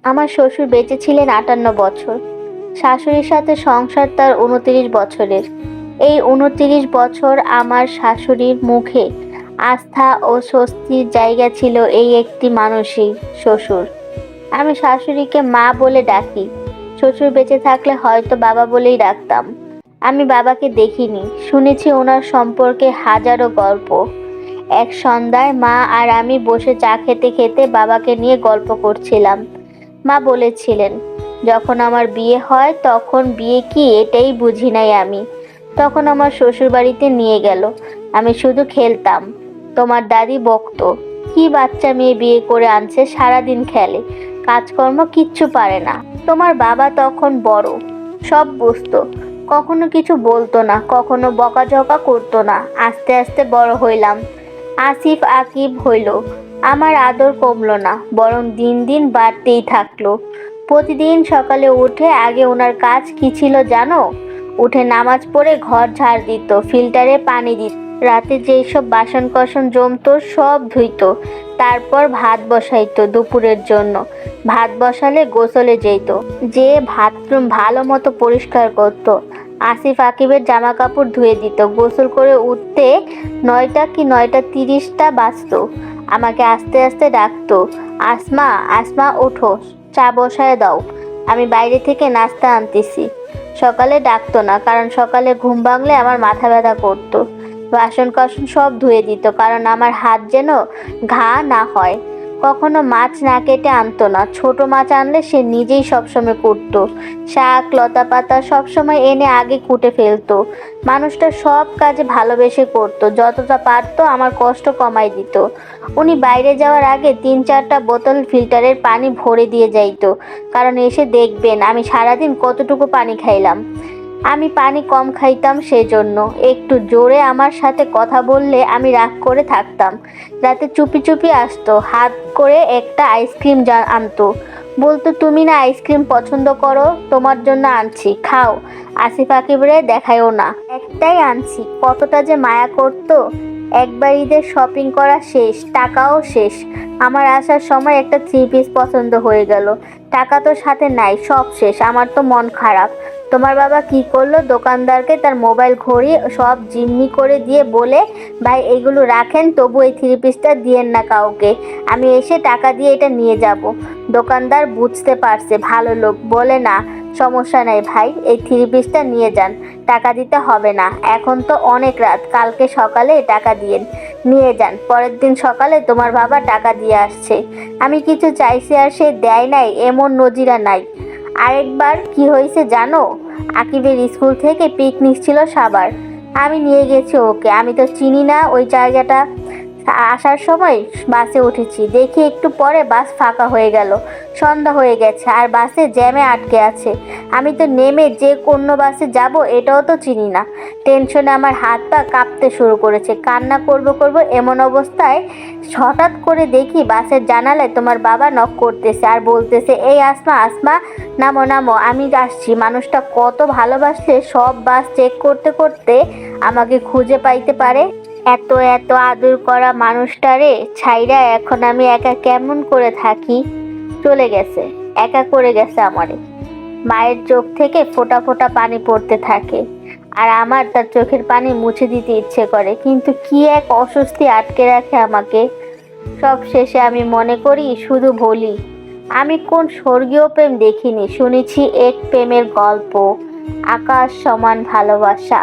আমার শ্বশুর বেঁচে ছিলেন 58 বছর। শাশুড়ির সাথে সংসার তার 29 বছরের। এই 29 বছর আমার শাশুড়ির মুখে আস্থা ও স্বস্তির জায়গা ছিল এই একটি মানুষই, শ্বশুর। আমি শাশুড়িকে মা বলে ডাকি। শ্বশুর বেঁচে থাকলে হয়তো বাবা বলেই ডাকতাম। আমি বাবাকে দেখিনি, শুনেছি ওনার সম্পর্কে হাজারো গল্প। এক সন্ধ্যায় মা আর আমি বসে চা খেতে খেতে বাবাকে নিয়ে গল্প করছিলাম। মা বলেছিলেন, যখন আমার বিয়ে হয় তখন বিয়ে কি এটাই বুঝি নাই আমি। তখন আমার শ্বশুর বাড়িতে নিয়ে গেল, আমি শুধু খেলতাম। তোমার দাদি বকতো, কি বাচ্চা মেয়ে বিয়ে করে আনছে, সারাদিন খেলে, কাজকর্ম কিচ্ছু পারে না। তোমার বাবা তখন বড়, সব বুঝতো, কখনো কিছু বলতো না, কখনো বকাঝকা করতো না। আস্তে আস্তে বড় হইলাম, আসিফ আকিব হইল। আমার আদর কমলো না, বরং দিন দিন বাড়তেই থাকলো। প্রতিদিন সকালে উঠে আগে ওনার কাজ কি ছিল জানো? উঠে নামাজ পড়ে ঘর ঝাড় দিত, ফিল্টারে পানি দিত, রাতে যেই সব বাসন কোসন জমতো সব ধুইতো। তারপর ভাত বসাইতো দুপুরের জন্য। ভাত বসালে গোসলে যেত, যে বাথরুম ভালো মতো পরিষ্কার করতো। আসিফ আকিবের জামা কাপড় ধুয়ে দিত। গোসল করে উঠতে 9টা কি 9টা 30টা বাজতো। আমাকে আস্তে আস্তে ডাকতো, আসমা আসমা ওঠো, চা বসায় দাও, আমি বাইরে থেকে নাস্তা আনতেছি। সকালে ডাকতো না, কারণ সকালে ঘুম ভাঙলে আমার মাথা ব্যথা করতো। বাসন কোসন সব ধুয়ে দিত, কারণ আমার হাত যেন ঘা না হয়। কখনো মাছ না কেটে আনতো না, ছোট মাছ আনলে সে নিজেই সবসময় কুটতো। শাক লতা পাতা সবসময় এনে আগে কুটে ফেলতো। মানুষটা সব কাজে ভালোবেসে করতো, যতটা পারতো আমার কষ্ট কমাই দিত। উনি বাইরে যাওয়ার আগে 3-4টা বোতল ফিল্টারের পানি ভরে দিয়ে যাইতো, কারণ এসে দেখবেন আমি সারাদিন কতটুকু পানি খাইলাম। আমি পানি কম খাইতাম, সেজন্য একটু জোরে আমার সাথে কথা বললে আমি রাগ করে থাকতাম। রাতে চুপি চুপি আসতো, হাত করে একটা আইসক্রিম আনতো। বলতো, তুমি না আইসক্রিম পছন্দ করো, তোমার জন্য আনছি, খাও। আসিফ আকিবরে দেখায়ও না, একটাই আনছি। কতটা যে মায়া করতো। একবার ঈদের শপিং করা শেষ, টাকাও শেষ। আমার আসার সময় একটা 3 পিস পছন্দ হয়ে গেল, টাকা তো সাথে নাই, সব শেষ। আমার তো মন খারাপ। তোমার বাবা কি করলো, দোকানদারকে তার মোবাইল ঘড়ি সব জিম্মি করে দিয়ে বলে, ভাই এগুলো রাখেন, তবু এই 3 পিসটা দিয়েন না কাউকে, আমি এসে টাকা দিয়ে এটা নিয়ে যাব। দোকানদার বুঝতে পারছে, ভালো লোক, বলে, না সমস্যা নাই ভাই, এই 3 পিসটা নিয়ে যান, টাকা দিতে হবে না, এখন তো অনেক রাত, কালকে সকালে টাকা দিয়েন, নিয়ে যান। পরের দিন সকালে তোমার বাবা টাকা দিয়ে আসছে। আমি কিছু চাইছি আর সে দেয় নাই, এমন নজিরা নাই। আরেকবার কি হয়েছে জানো? আকিবের স্কুল থেকে পিকনিক ছিল সাভার, আমি নিয়ে গেছি ওকে। আমি তো চিনি না ওই জায়গাটা। আসার সময় বাসে উঠেছি, দেখি একটু পরে বাস ফাঁকা হয়ে গেল। সন্ধ্যা হয়ে গেছে আর বাসে জ্যামে আটকে আছে। আমি তো নেমে যে কোন বাসে যাব এটাও তো চিনি না। টেনশনে আমার হাত পা কাঁপতে শুরু করেছে, কান্না করব এমন অবস্থায় হঠাৎ করে দেখি বাসের জানালায় তোমার বাবা নক করতেছে আর বলতেছে, এই আসমা আসমা, নামো নামো, আমি আসছি। মানুষটা কত ভালোবাসলে সব বাস চেক করতে করতে আমাকে খুঁজে পাইতে পারে। এত এত আদর করা মানুষটারে ছাইরা এখন আমি একা কেমন করে থাকি। চলে গেছে, একা করে গেছে আমারে। মায়ের চোখ থেকে ফোঁটা ফোঁটা পানি পড়তে থাকে, আর আমার তার চোখের পানি মুছে দিতে ইচ্ছে করে, কিন্তু কি এক অস্বস্তি আটকে রাখে আমাকে। সব শেষে আমি মনে করি, শুধু বলি, আমি কোন স্বর্গীয় প্রেম দেখিনি, শুনেছি এক প্রেমের গল্প, আকাশ সমান ভালোবাসা।